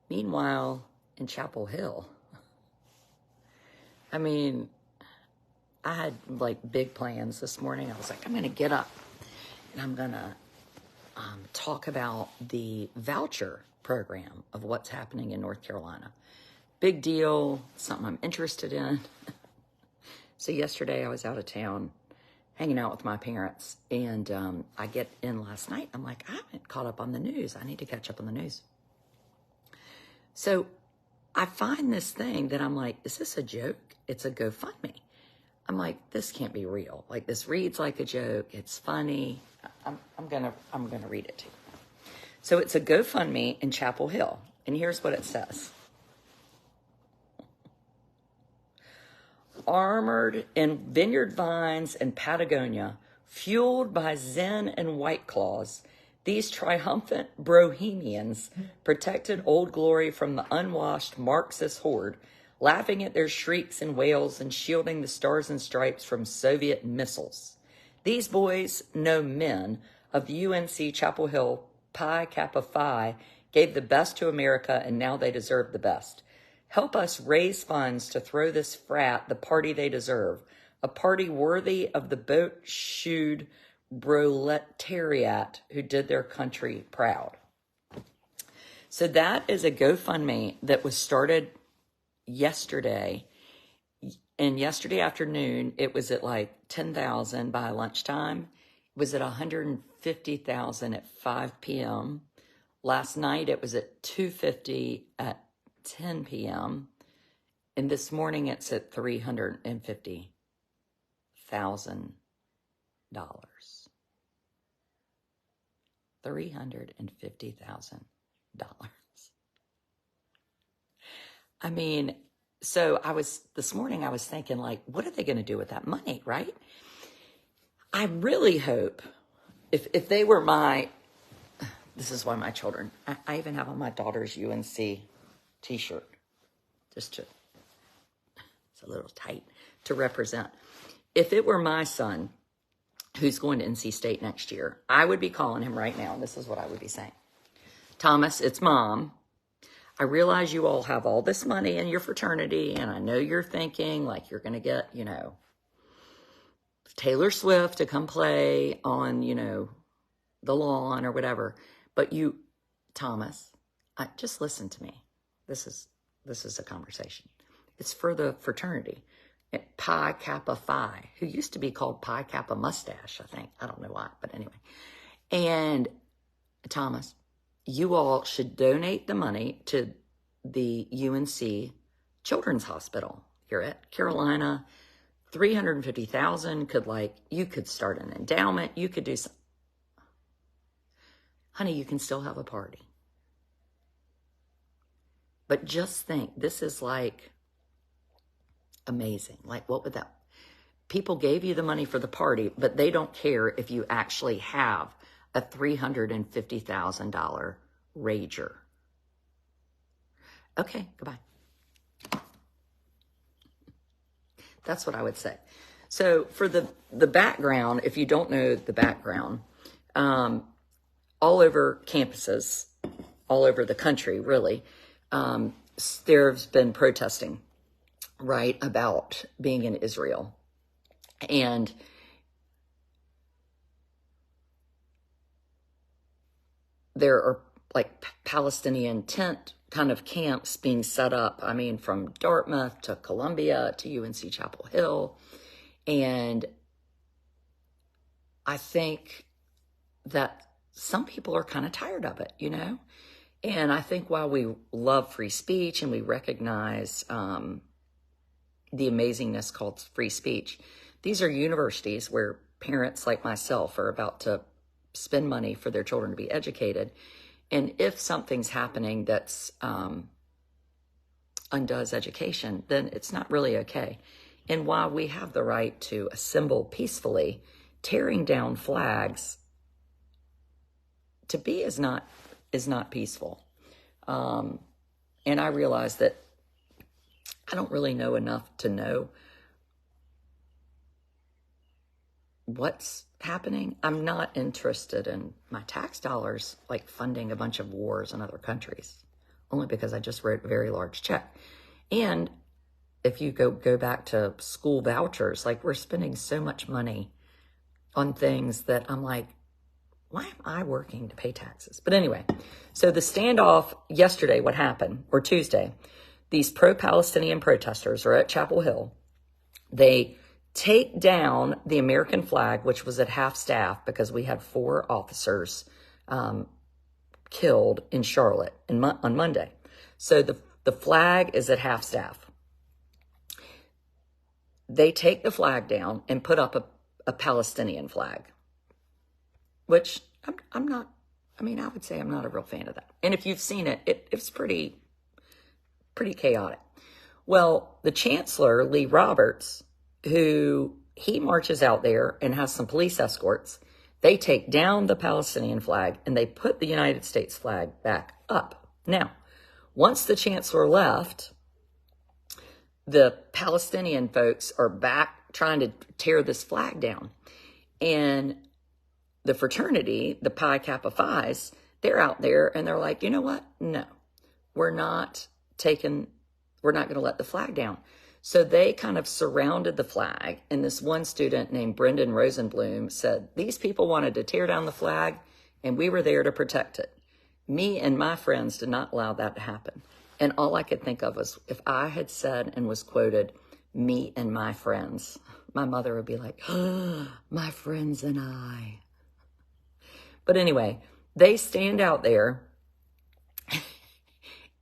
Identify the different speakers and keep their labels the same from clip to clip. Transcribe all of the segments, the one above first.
Speaker 1: Meanwhile, in Chapel Hill, I mean, I had like big plans this morning. I was like, I'm going to get up and I'm going to talk about the voucher program of what's happening in North Carolina. Big deal, something I'm interested in. So yesterday I was out of town hanging out with my parents, and I get in last night. I'm like, I haven't caught up on the news. I need to catch up on the news. So I find this thing that I'm like, is this a joke? It's a GoFundMe. I'm like, this can't be real. Like, this reads like a joke. It's funny. I'm gonna read it to you. So it's a GoFundMe in Chapel Hill, and here's what it says. Armored in vineyard vines and Patagonia, fueled by Zen and White Claws, these triumphant Bohemians protected Old Glory from the unwashed Marxist horde, laughing at their shrieks and wails and shielding the stars and stripes from Soviet missiles. These boys, no men, of the UNC Chapel Hill Pi Kappa Phi gave the best to America, and now they deserve the best. Help us raise funds to throw this frat the party they deserve, a party worthy of the boat-shoed proletariat who did their country proud. So that is a GoFundMe that was started yesterday. And yesterday afternoon, it was at like 10,000 by lunchtime. It was at 150,000 at 5 p.m. Last night, it was at 250 at 10 p.m. And this morning, it's at $350,000. $350,000. I mean, so this morning I was thinking, like, what are they going to do with that money, right? I really hope if they were this is why my children, I even have on my daughter's UNC t-shirt, it's a little tight to represent. If it were my son who's going to NC State next year, I would be calling him right now. And this is what I would be saying. Thomas, it's Mom. I realize you all have all this money in your fraternity, and I know you're thinking like you're going to get, Taylor Swift to come play on, the lawn or whatever. But Thomas, just listen to me. This is a conversation. It's for the fraternity. Pi Kappa Phi, who used to be called Pi Kappa Mustache, I think. I don't know why, but anyway. And Thomas, you all should donate the money to the UNC Children's Hospital here at Carolina. $350,000 you could start an endowment. You could do some. Honey, you can still have a party. But just think, this is like amazing. Like, what would that? People gave you the money for the party, but they don't care if you actually have a $350,000 rager. Okay, goodbye. That's what I would say. So for the background, if you don't know the background, all over campuses, all over the country, really, there's been protesting, right, about being in Israel. And there are like Palestinian tent kind of camps being set up. I mean, from Dartmouth to Columbia to UNC Chapel Hill. And I think that some people are kind of tired of it, And I think while we love free speech and we recognize the amazingness called free speech, these are universities where parents like myself are about to spend money for their children to be educated. And if something's happening that's undoes education, then it's not really okay. And while we have the right to assemble peacefully, tearing down flags to be is not peaceful. And I realize that I don't really know enough to know what's happening. I'm not interested in my tax dollars, like funding a bunch of wars in other countries, only because I just wrote a very large check. And if you go back to school vouchers, like we're spending so much money on things that I'm like, why am I working to pay taxes? But anyway, so the standoff yesterday, what happened, or Tuesday, these pro-Palestinian protesters are at Chapel Hill. They take down the American flag, which was at half staff because we had 4 officers killed in Charlotte on Monday. So the flag is at half staff. They take the flag down and put up a Palestinian flag, which I'm not, I mean, I would say I'm not a real fan of that. And if you've seen it, it's pretty chaotic. Well, the Chancellor, Lee Roberts, who he marches out there and has some police escorts, they take down the Palestinian flag and they put the United States flag back up. Now, once the Chancellor left, the Palestinian folks are back trying to tear this flag down. And the fraternity, the Pi Kappa Phi's, they're out there and they're like, you know what? No, we're not going to let the flag down. So they kind of surrounded the flag. And this one student named Brendan Rosenblum said, these people wanted to tear down the flag and we were there to protect it. Me and my friends did not allow that to happen. And all I could think of was if I had said and was quoted, me and my friends, my mother would be like, oh, my friends and I. But anyway, they stand out there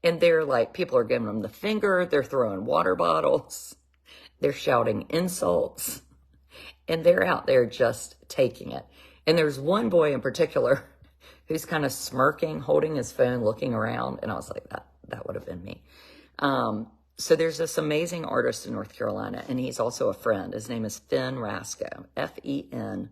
Speaker 1: and they're like, people are giving them the finger. They're throwing water bottles. They're shouting insults. And they're out there just taking it. And there's one boy in particular who's kind of smirking, holding his phone, looking around. And I was like, that would have been me. So there's this amazing artist in North Carolina, and he's also a friend. His name is Finn Rasco, F-E-N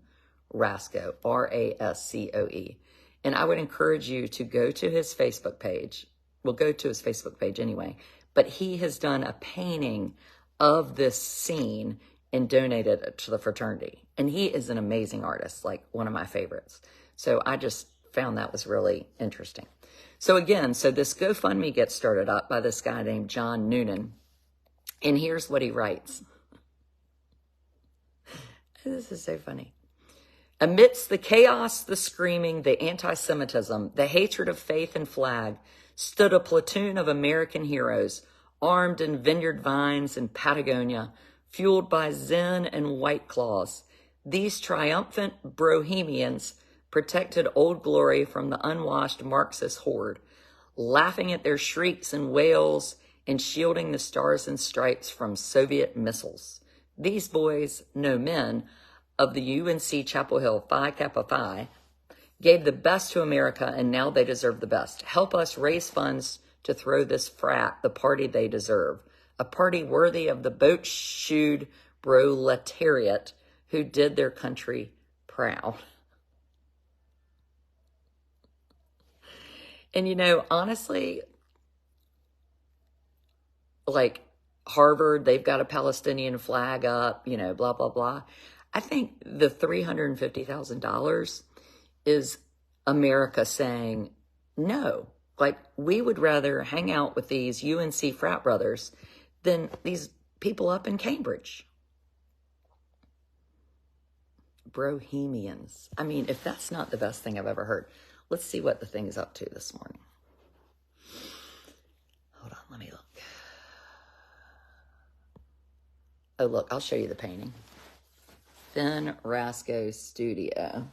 Speaker 1: Rasco, R-A-S-C-O-E. And I would encourage you to go to his Facebook page. We'll go to his Facebook page anyway. But he has done a painting of this scene and donated it to the fraternity. And he is an amazing artist, like one of my favorites. So I just found that was really interesting. So again, so this GoFundMe gets started up by this guy named John Noonan. And here's what he writes. This is so funny. Amidst the chaos, the screaming, the anti-Semitism, the hatred of faith and flag, stood a platoon of American heroes, armed in vineyard vines in Patagonia, fueled by Zen and White Claws. These triumphant Bohemians protected Old Glory from the unwashed Marxist horde, laughing at their shrieks and wails and shielding the stars and stripes from Soviet missiles. These boys, no men, of the UNC Chapel Hill Phi Kappa Phi, gave the best to America, and now they deserve the best. Help us raise funds to throw this frat the party they deserve, a party worthy of the boat-shoed proletariat who did their country proud. And, you know, honestly, like Harvard, they've got a Palestinian flag up, you know, blah, blah, blah. I think the $350,000 is America saying, no, like we would rather hang out with these UNC frat brothers than these people up in Cambridge. Bohemians. I mean, if that's not the best thing I've ever heard, let's see what the thing is up to this morning. Hold on, let me look. Oh, look, I'll show you the painting. Finn Rasco Studio.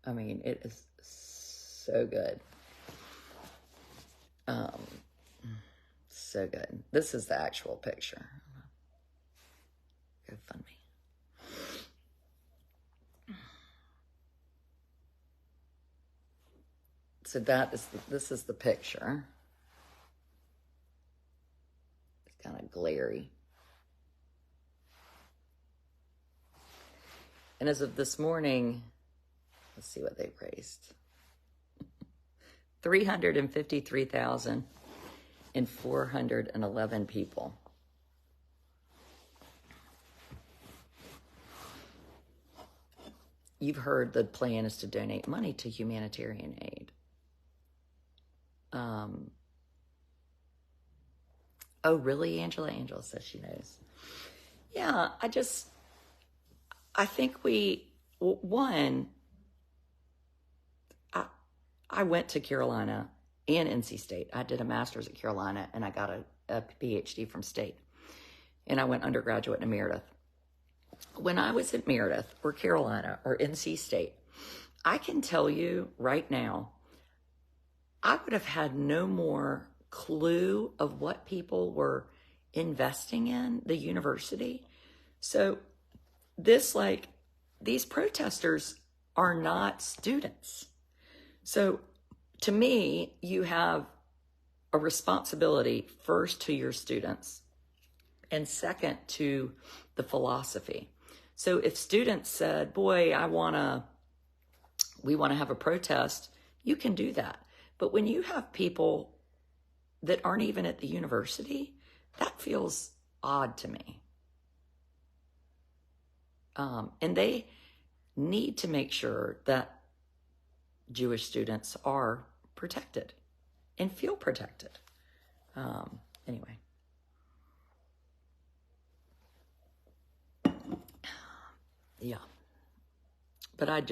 Speaker 1: I mean, it is so good. So good. This is the actual picture. GoFundMe. So this is the picture. It's kind of glary. And as of this morning, let's see what they've raised. 353,411 people. you've heard the plan is to donate money to humanitarian aid. Oh, really, Angela? Angela says she knows. Yeah, I think I went to Carolina and NC State. I did a master's at Carolina, and I got a PhD from State. And I went undergraduate in Meredith. When I was at Meredith or Carolina or NC State, I can tell you right now, I would have had no more clue of what people were investing in the university. So these protesters are not students. So to me, you have a responsibility first to your students and second to the philosophy. So if students said, boy, we want to have a protest, you can do that. But when you have people that aren't even at the university, that feels odd to me. And they need to make sure that Jewish students are protected and feel protected. Anyway. Yeah. But I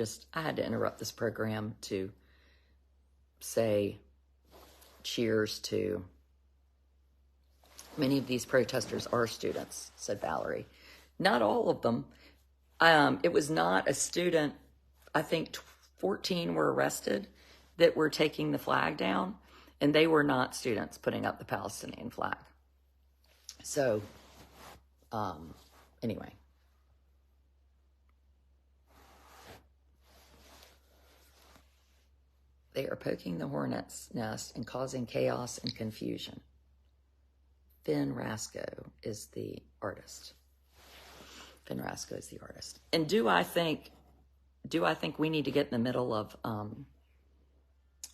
Speaker 1: had to interrupt this program to say cheers to many of these protesters are students, said Valerie. Not all of them. It was not a student. I think 14 were arrested that were taking the flag down, and they were not students putting up the Palestinian flag. So, anyway. They are poking the hornet's nest and causing chaos and confusion. Finn Rasco is the artist. Finn Rasco is the artist. And do I think we need to get in the middle of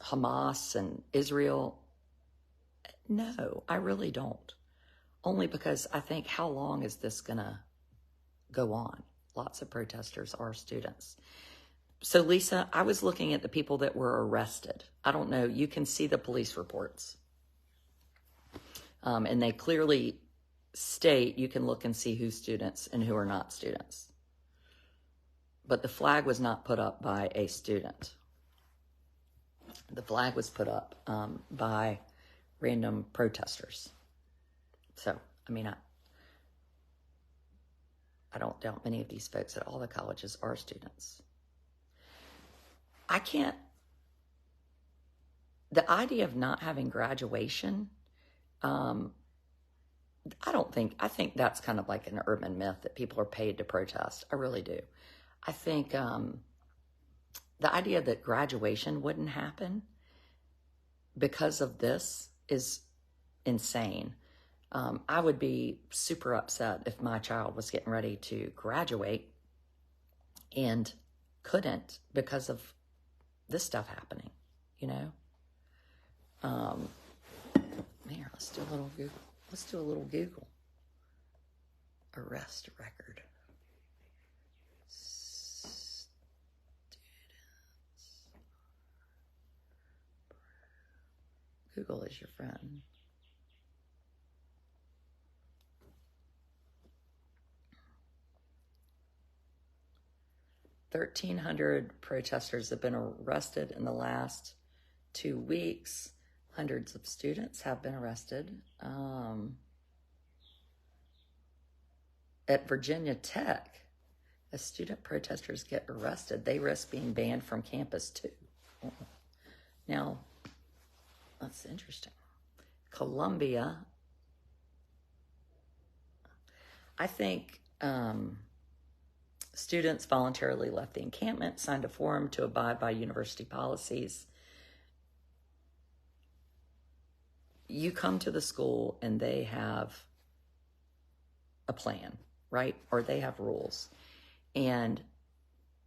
Speaker 1: Hamas and Israel? No, I really don't. Only because I think, how long is this gonna go on? Lots of protesters are students. So, Lisa, I was looking at the people that were arrested. I don't know. You can see the police reports. And they clearly state, you can look and see who's students and who are not students. But the flag was not put up by a student. The flag was put up by random protesters. So, I mean, I don't doubt many of these folks at all the colleges are students. The idea of not having graduation, I think that's kind of like an urban myth that people are paid to protest. I really do. I think the idea that graduation wouldn't happen because of this is insane. I would be super upset if my child was getting ready to graduate and couldn't because of this stuff happening, you know? Here, let's do a little Google. Arrest record. Students. Google is your friend. "1,300 protesters have been arrested in the last 2 weeks. Hundreds of students have been arrested. At Virginia Tech, as student protesters get arrested, they risk being banned from campus too. Now, that's interesting. Columbia, I think students voluntarily left the encampment, signed a form to abide by university policies. You come to the school and they have a plan, right? Or they have rules. And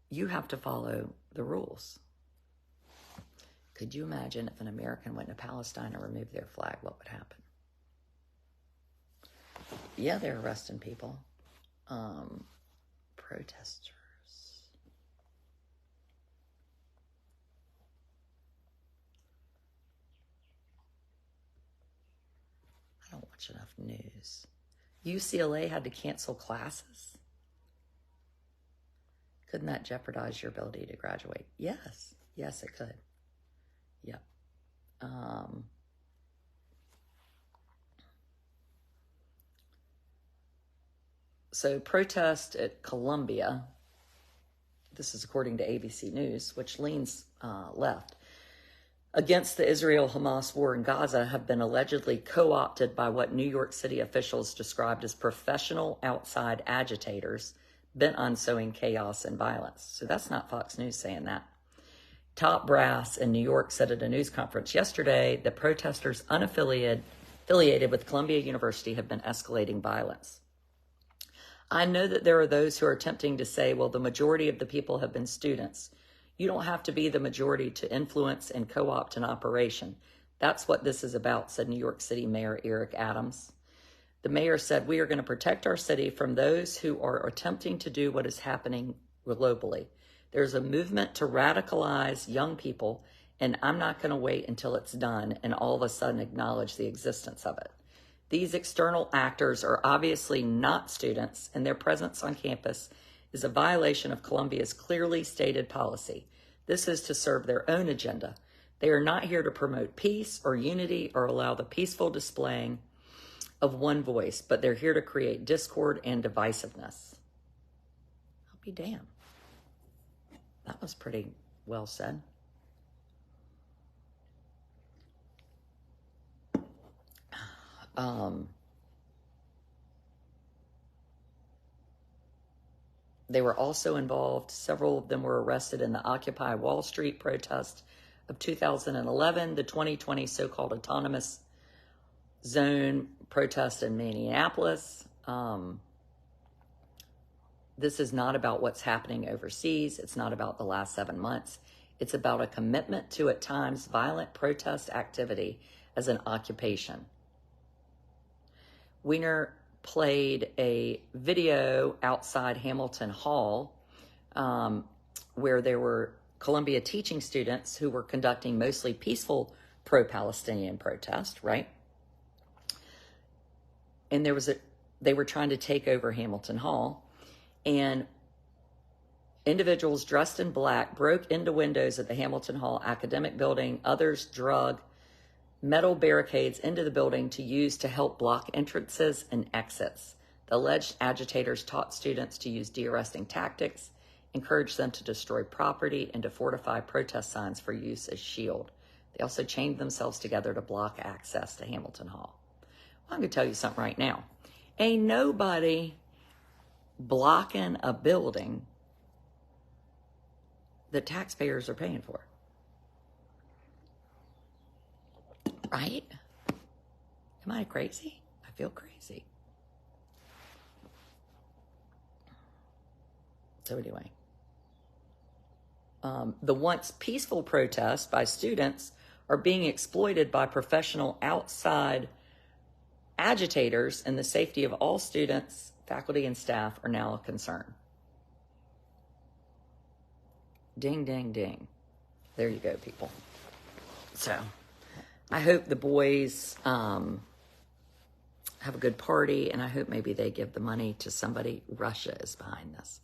Speaker 1: you have to follow the rules. Could you imagine if an American went to Palestine and removed their flag, what would happen? Yeah, they're arresting people. Protesters. watch enough news. UCLA had to cancel classes. Couldn't that jeopardize your ability to graduate? Yes. Yes, it could. Yep. So protest at Columbia, this is according to ABC News, which leans left, against the Israel-Hamas war in Gaza have been allegedly co-opted by what New York City officials described as professional outside agitators bent on sowing chaos and violence. So that's not Fox News saying that. Top brass in New York said at a news conference yesterday that protesters unaffiliated with Columbia University have been escalating violence. I know that there are those who are attempting to say, well, the majority of the people have been students. You don't have to be the majority to influence and co-opt an operation. That's what this is about, said New York City Mayor Eric Adams. The mayor said, we are going to protect our city from those who are attempting to do what is happening globally. There's a movement to radicalize young people, and I'm not going to wait until it's done and all of a sudden acknowledge the existence of it. These external actors are obviously not students, and their presence on campus is a violation of Columbia's clearly stated policy. This is to serve their own agenda. They are not here to promote peace or unity or allow the peaceful displaying of one voice, but they're here to create discord and divisiveness. I'll be damned. That was pretty well said. They were also involved, several of them were arrested in the Occupy Wall Street protest of 2011, the 2020 so-called autonomous zone protest in Minneapolis. This is not about what's happening overseas. It's not about the last 7 months. It's about a commitment to, at times, violent protest activity as an occupation. Wiener played a video outside Hamilton Hall where there were Columbia teaching students who were conducting mostly peaceful pro-Palestinian protest, right? And they were trying to take over Hamilton Hall, and individuals dressed in black broke into windows at the Hamilton Hall academic building. Others drug metal barricades into the building to use to help block entrances and exits. The alleged agitators taught students to use de-arresting tactics, encouraged them to destroy property, and to fortify protest signs for use as shield. They also chained themselves together to block access to Hamilton Hall. Well, I'm going to tell you something right now. Ain't nobody blocking a building that taxpayers are paying for. Right? Am I crazy? I feel crazy. So anyway, the once peaceful protests by students are being exploited by professional outside agitators, and the safety of all students, faculty, and staff are now a concern. Ding, ding, ding. There you go, people. So I hope the boys have a good party, and I hope maybe they give the money to somebody. Russia is behind this.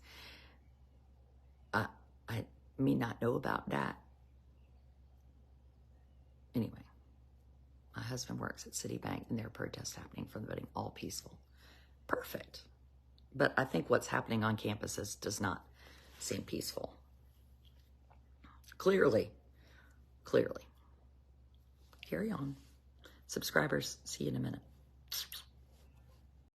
Speaker 1: I may not know about that. Anyway, my husband works at Citibank, and there are protests happening from the building, all peaceful. Perfect. But I think what's happening on campuses does not seem peaceful. Clearly. Carry on. Subscribers, see you in a minute.